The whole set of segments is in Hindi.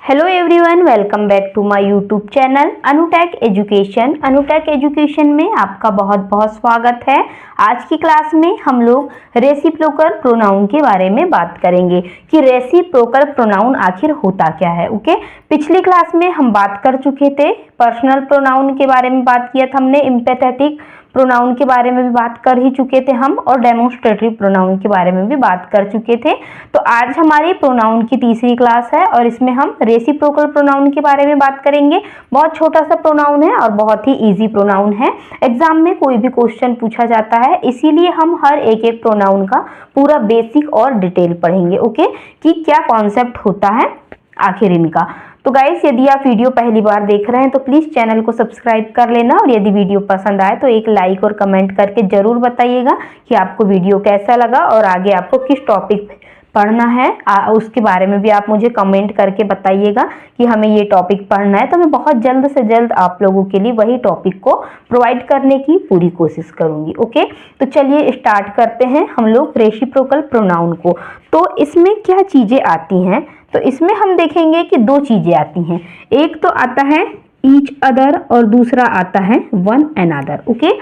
Hello everyone, welcome back to my YouTube channel Anutech education. Anutech education में आपका बहुत बहुत स्वागत है। आज की क्लास में हम लोग रेसिप्रोकल प्रोनाउन के बारे में बात करेंगे कि रेसिप्रोकल प्रोनाउन आखिर होता क्या है। ओके, पिछली क्लास में हम बात कर चुके थे, पर्सनल प्रोनाउन के बारे में बात किया था हमने, एम्पैथेटिक प्रोनाउन के बारे में भी बात कर ही चुके थे हम, और डेमोन्स्ट्रेटिव प्रोनाउन के बारे में भी बात कर चुके थे। तो आज हमारी प्रोनाउन की तीसरी क्लास है और इसमें हम रेसिप्रोकल प्रोनाउन के बारे में बात करेंगे। बहुत छोटा सा प्रोनाउन है और बहुत ही इजी प्रोनाउन है। एग्जाम में कोई भी क्वेश्चन पूछा जाता है, इसीलिए हम हर एक एक प्रोनाउन का पूरा बेसिक और डिटेल पढ़ेंगे। ओके, कि क्या कॉन्सेप्ट होता है आखिर इनका। तो गाइस, यदि आप वीडियो पहली बार देख रहे हैं तो प्लीज चैनल को सब्सक्राइब कर लेना, और यदि वीडियो पसंद आए तो एक लाइक और कमेंट करके जरूर बताइएगा कि आपको वीडियो कैसा लगा और आगे आपको किस टॉपिक पढ़ना है उसके बारे में भी आप मुझे कमेंट करके बताइएगा कि हमें ये टॉपिक पढ़ना है। तो मैं बहुत जल्द से जल्द आप लोगों के लिए वही टॉपिक को प्रोवाइड करने की पूरी कोशिश करूंगी। ओके, तो चलिए स्टार्ट करते हैं हम लोग रेसिप्रोकल प्रोनाउन को। तो इसमें क्या चीजें आती हैं, तो इसमें हम देखेंगे कि दो चीजें आती हैं। एक तो आता है ईच अदर और दूसरा आता है वन अनदर। ओके,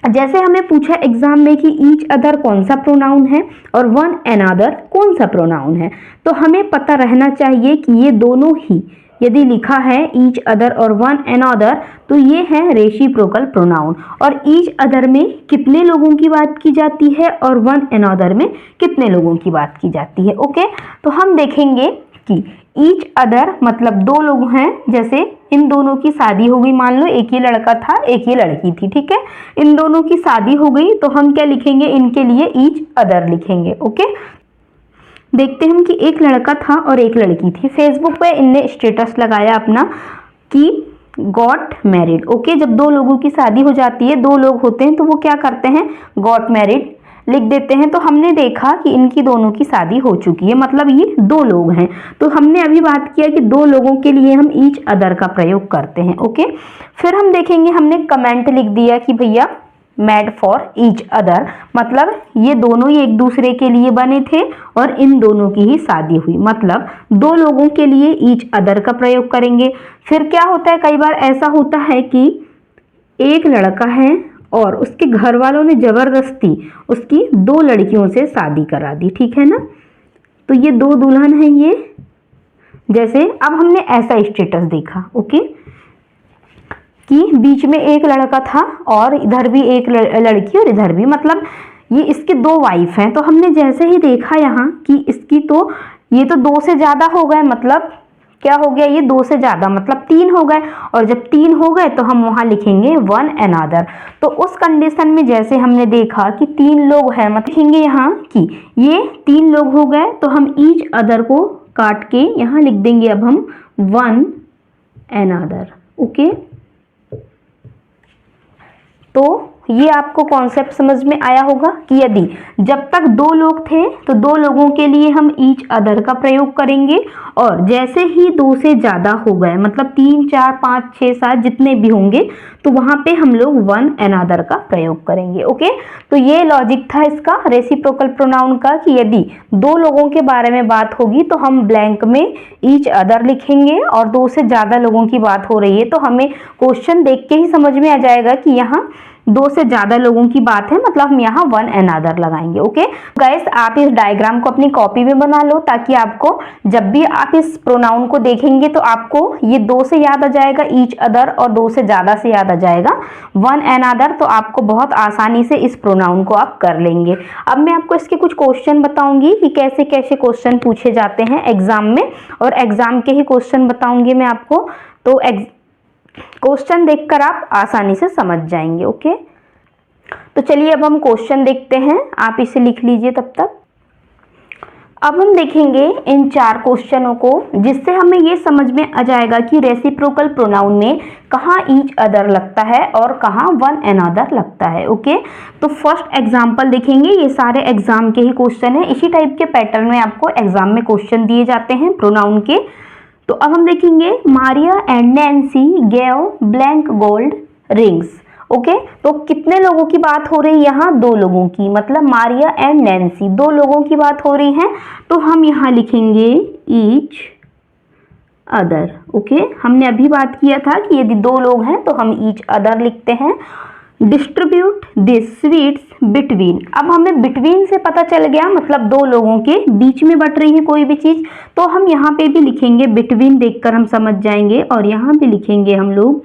जैसे हमें पूछा एग्जाम में कि ईच अदर कौन सा प्रोनाउन है और वन अनदर कौन सा प्रोनाउन है, तो हमें पता रहना चाहिए कि ये दोनों ही यदि लिखा है ईच अदर और वन अनदर तो ये है रेसिप्रोकल प्रोनाउन। और ईच अदर में कितने लोगों की बात की जाती है और वन अनदर में कितने लोगों की बात की जाती है। ओके, तो हम देखेंगे कि ईच अदर मतलब दो लोग हैं, जैसे इन दोनों की शादी हो गई, मान लो एक ही लड़का था एक ही लड़की थी, ठीक है, इन दोनों की शादी हो गई तो हम क्या लिखेंगे, इनके लिए ईच अदर लिखेंगे। ओके, देखते हैं हम कि एक लड़का था और एक लड़की थी, फेसबुक पे इनने स्टेटस लगाया अपना कि गॉट मैरिड। ओके, जब दो लोगों की शादी हो जाती है, दो लोग होते हैं तो वो क्या करते हैं, गॉट मैरिड लिख देते हैं। तो हमने देखा कि इनकी दोनों की शादी हो चुकी है, मतलब ये दो लोग हैं। तो हमने अभी बात किया कि दो लोगों के लिए हम ईच अदर का प्रयोग करते हैं। ओके, फिर हम देखेंगे, हमने कमेंट लिख दिया कि भैया मेड फॉर ईच अदर, मतलब ये दोनों ही एक दूसरे के लिए बने थे और इन दोनों की ही शादी हुई, मतलब दो लोगों के लिए ईच अदर का प्रयोग करेंगे। फिर क्या होता है, कई बार ऐसा होता है कि एक लड़का है और उसके घर वालों ने जबरदस्ती उसकी दो लड़कियों से शादी करा दी, ठीक है ना, तो ये दो दुल्हन है ये। जैसे अब हमने ऐसा स्टेटस देखा, ओके, कि बीच में एक लड़का था और इधर भी एक लड़की और इधर भी, मतलब ये इसके दो वाइफ हैं। तो हमने जैसे ही देखा यहाँ कि इसकी तो ये तो दो से ज्यादा हो गए, मतलब क्या हो गया, ये दो से ज्यादा मतलब तीन हो गए, और जब तीन हो गए तो हम वहां लिखेंगे वन अनदर। तो उस कंडीशन में जैसे हमने देखा कि तीन लोग हैं, मतलब लिखेंगे यहाँ कि ये तीन लोग हो गए, तो हम ईच अदर को काट के यहाँ लिख देंगे अब हम वन अनदर। ओके, तो ये आपको कॉन्सेप्ट समझ में आया होगा कि यदि जब तक दो लोग थे तो दो लोगों के लिए हम ईच अदर का प्रयोग करेंगे, और जैसे ही दो से ज्यादा हो गए, मतलब तीन चार पाँच छः सात जितने भी होंगे, तो वहां पे हम लोग वन अनदर का प्रयोग करेंगे। ओके, तो ये लॉजिक था इसका रेसिप्रोकल प्रोनाउन का कि यदि दो लोगों के बारे में बात होगी तो हम ब्लैंक में ईच अदर लिखेंगे, और दो से ज्यादा लोगों की बात हो रही है तो हमें क्वेश्चन देख के ही समझ में आ जाएगा कि यहाँ दो से ज्यादा लोगों की बात है, मतलब हम यहाँ वन अनदर लगाएंगे। ओके गाइस, आप इस डायग्राम को अपनी कॉपी में बना लो, ताकि आपको जब भी आप इस प्रोनाउन को देखेंगे तो आपको ये दो से याद आ जाएगा ईच अदर, और दो से ज्यादा से याद आ जाएगा वन अनदर। तो आपको बहुत आसानी से इस प्रोनाउन को आप कर लेंगे। अब मैं आपको इसके कुछ क्वेश्चन बताऊंगी कि कैसे कैसे क्वेश्चन पूछे जाते हैं एग्जाम में, और एग्जाम के ही क्वेश्चन बताऊंगी मैं आपको, तो क्वेश्चन देखकर आप आसानी से समझ जाएंगे। ओके, तो चलिए अब हम क्वेश्चन देखते हैं, आप इसे लिख लीजिए तब तक। अब हम देखेंगे इन चार क्वेश्चनों को, जिससे हमें ये समझ में आ जाएगा कि रेसिप्रोकल प्रोनाउन में कहाँ ईच अदर लगता है और कहाँ वन अनदर लगता है। ओके, तो फर्स्ट एग्जाम्पल देखेंगे, ये सारे एग्जाम के ही क्वेश्चन है, इसी टाइप के पैटर्न में आपको एग्जाम में क्वेश्चन दिए जाते हैं प्रोनाउन के। तो अब हम देखेंगे, Maria and Nancy gave blank gold rings. Okay, तो कितने लोगों की बात हो रही है यहाँ, दो लोगों की, मतलब मारिया एंड नैन्सी दो लोगों की बात हो रही है। तो हम यहाँ लिखेंगे ईच अदर। ओके, हमने अभी बात किया था कि यदि दो लोग हैं तो हम ईच अदर लिखते हैं। डिस्ट्रीब्यूट दिस स्वीट्स बिटवीन, अब हमें बिटवीन से पता चल गया मतलब दो लोगों के बीच में बट रही है कोई भी चीज, तो हम यहाँ पे भी लिखेंगे बिटवीन, देखकर हम समझ जाएंगे, और यहाँ पे लिखेंगे हम लोग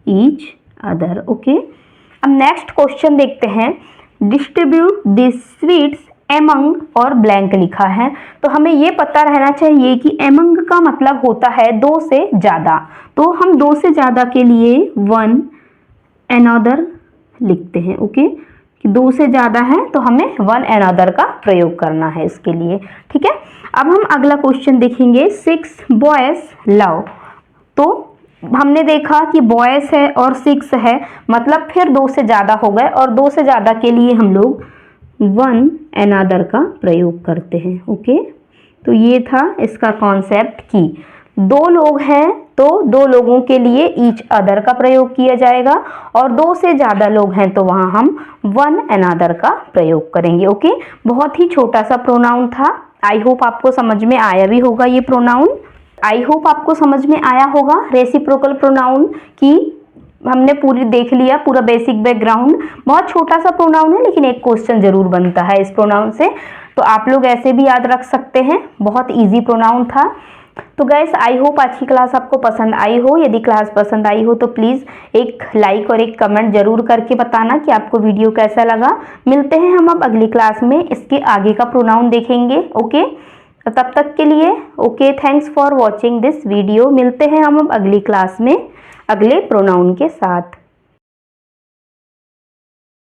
ईच अदर। ओके, अब नेक्स्ट क्वेश्चन देखते हैं। डिस्ट्रीब्यूट दिस स्वीट्स एमंग और ब्लैंक लिखा है, तो हमें ये पता रहना चाहिए कि एमंग का मतलब होता है दो से ज्यादा, तो हम दो से ज्यादा के लिए वन अनदर लिखते हैं। ओके, कि दो से ज्यादा है तो हमें वन अनदर का प्रयोग करना है इसके लिए। ठीक है, अब हम अगला क्वेश्चन देखेंगे। 6 बॉयज लव, तो हमने देखा कि बॉयज है और 6 है, मतलब फिर दो से ज्यादा हो गए, और दो से ज्यादा के लिए हम लोग वन अनदर का प्रयोग करते हैं। ओके, तो ये था इसका कॉन्सेप्ट कि दो लोग हैं तो दो लोगों के लिए ईच अदर का प्रयोग किया जाएगा, और दो से ज्यादा लोग हैं तो वहां हम वन अनदर का प्रयोग करेंगे। ओके, बहुत ही छोटा सा प्रोनाउन था। आई होप आपको समझ में आया भी होगा ये प्रोनाउन। आई होप आपको समझ में आया होगा रेसिप्रोकल प्रोनाउन की हमने पूरी देख लिया, पूरा बेसिक बैकग्राउंड। बहुत छोटा सा प्रोनाउन है लेकिन एक क्वेश्चन जरूर बनता है इस प्रोनाउन से, तो आप लोग ऐसे भी याद रख सकते हैं। बहुत इजी प्रोनाउन था। तो गाइस, आई होप आज की क्लास आपको पसंद आई हो। यदि क्लास पसंद आई हो तो प्लीज़ एक लाइक और एक कमेंट जरूर करके बताना कि आपको वीडियो कैसा लगा। मिलते हैं हम अब अगली क्लास में, इसके आगे का प्रोनाउन देखेंगे। ओके, तब तक के लिए okay, thanks for watching this video. मिलते हैं हम अब अगली क्लास में अगले प्रोनाउन के साथ।